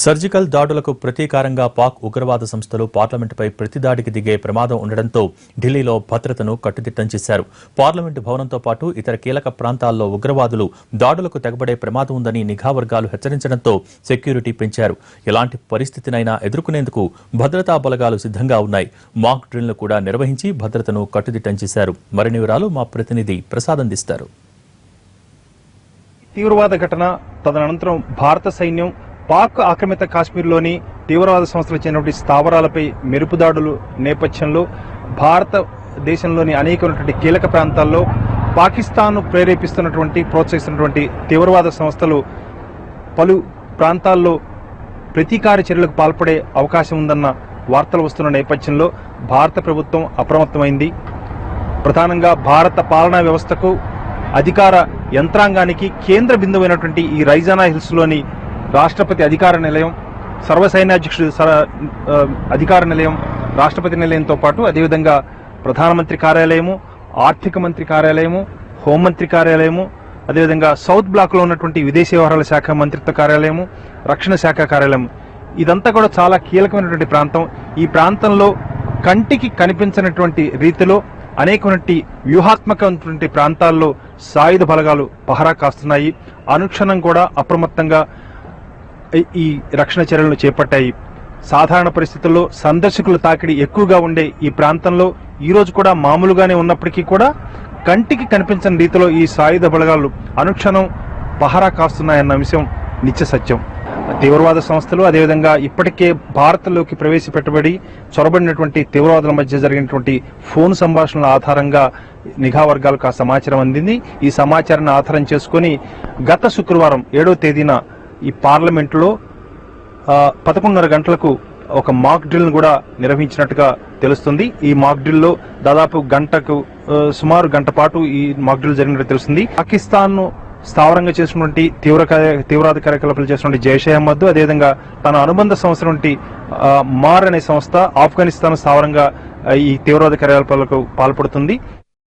Surgical దాడులకు ప్రతీకారంగా పాక్ ఉగ్రవాద సంస్థలు పార్లమెంటుపై ప్రతిదాడికి దిగే ప్రమాదం ఉండడంతో ఢిల్లీలో భద్రతను కట్టుదిట్టం చేశారు. పార్లమెంటు భవనంతో పాటు ఇతర కీలక ప్రాంతాల్లో ఉగ్రవాదులు దాడులకు తెగబడే ప్రమాదం ఉందని నిఘా వర్గాలు హెచ్చరించడంతో సెక్యూరిటీ పెంచారు. ఎలాంటి పరిస్థితినైనా ఎదుర్కొనేందుకు భద్రతా బలగాలు సిద్ధంగా ఉన్నాయి. మాక్ డ్రిల్ను కూడా నిర్వహించి భద్రతను కట్టుదిట్టం చేశారు. మరిన్ని వివరాలు మా ప్రతినిధి ప్రసాద్ అందిస్తారు. తీవ్రవాద ఘటన తదనంతరం భారత సైన్యం పాక్ ఆక్రమిత కాశ్మీర్లోని తీవ్రవాద సంస్థలు చెందినటువంటి స్థావరాలపై మెరుపు దాడులు నేపథ్యంలో భారతదేశంలోని అనేకమైనటువంటి కీలక ప్రాంతాల్లో పాకిస్తాన్ను ప్రోత్సహిస్తున్నటువంటి తీవ్రవాద సంస్థలు పలు ప్రాంతాల్లో ప్రతీకార చర్యలకు పాల్పడే అవకాశం ఉందన్న వార్తలు వస్తున్న నేపథ్యంలో భారత ప్రభుత్వం అప్రమత్తమైంది. ప్రధానంగా భారత పాలనా వ్యవస్థకు అధికార యంత్రాంగానికి కేంద్ర బిందువైనటువంటి ఈ రైజానా హిల్స్లోని రాష్ట్రపతి అధికార నిలయం, సర్వసైన్యాధ్యక్షుడు అధికార నిలయం, రాష్ట్రపతి నిలయంతో పాటు అదేవిధంగా ప్రధానమంత్రి కార్యాలయము, ఆర్థిక మంత్రి కార్యాలయము, హోంమంత్రి కార్యాలయము, అదేవిధంగా సౌత్ బ్లాక్లో ఉన్నటువంటి విదేశీ వ్యవహారాల శాఖ మంత్రిత్వ కార్యాలయము, రక్షణ శాఖ కార్యాలయం, ఇదంతా కూడా చాలా కీలకమైనటువంటి ప్రాంతం. ఈ ప్రాంతంలో కంటికి కనిపించినటువంటి రీతిలో అనేకమైనటువంటి వ్యూహాత్మకమైనటువంటి ప్రాంతాల్లో సాయుధ బలగాలు పహరా కాస్తున్నాయి. అనుక్షణం కూడా అప్రమత్తంగా ఈ రక్షణ చర్యలను చేపట్టాయి. సాధారణ పరిస్థితుల్లో సందర్శకుల తాకిడి ఎక్కువగా ఉండే ఈ ప్రాంతంలో ఈ రోజు కూడా మామూలుగానే ఉన్నప్పటికీ కూడా కంటికి కనిపించని రీతిలో ఈ సాయుధ బలగాలు అనుక్షణం పహరా కాస్తున్నాయన్న విషయం నిత్య సత్యం. తీవ్రవాద సంస్థలు అదేవిధంగా ఇప్పటికే భారత్లోకి ప్రవేశపెట్టబడి చొరబడినటువంటి తీవ్రవాదుల మధ్య జరిగినటువంటి ఫోన్ సంభాషణల ఆధారంగా నిఘా వర్గాలకు ఆ సమాచారం అందింది. ఈ సమాచారాన్ని ఆధారం చేసుకుని గత శుక్రవారం 7వ తేదీన ఈ పార్లమెంటులో 11:30 గంటలకు ఒక మాక్ డ్రిల్ కూడా నిర్వహించినట్టుగా తెలుస్తుంది. ఈ మాక్ డ్రిల్లో దాదాపు సుమారు గంట పాటు ఈ మాక్ డ్రిల్ జరిగినట్టు తెలుస్తుంది. పాకిస్తాన్ ను స్థావరంగా చేసినటువంటి తీవ్రవాద కార్యకలాపాలు చేసినటువంటి జైషే అహ్మద్, అదేవిధంగా తన అనుబంధ సంస్థ మార్ అనే సంస్థ ఆఫ్ఘనిస్తాన్ స్థావరంగా ఈ తీవ్రవాద కార్యకలాపాలకు పాల్పడుతుంది.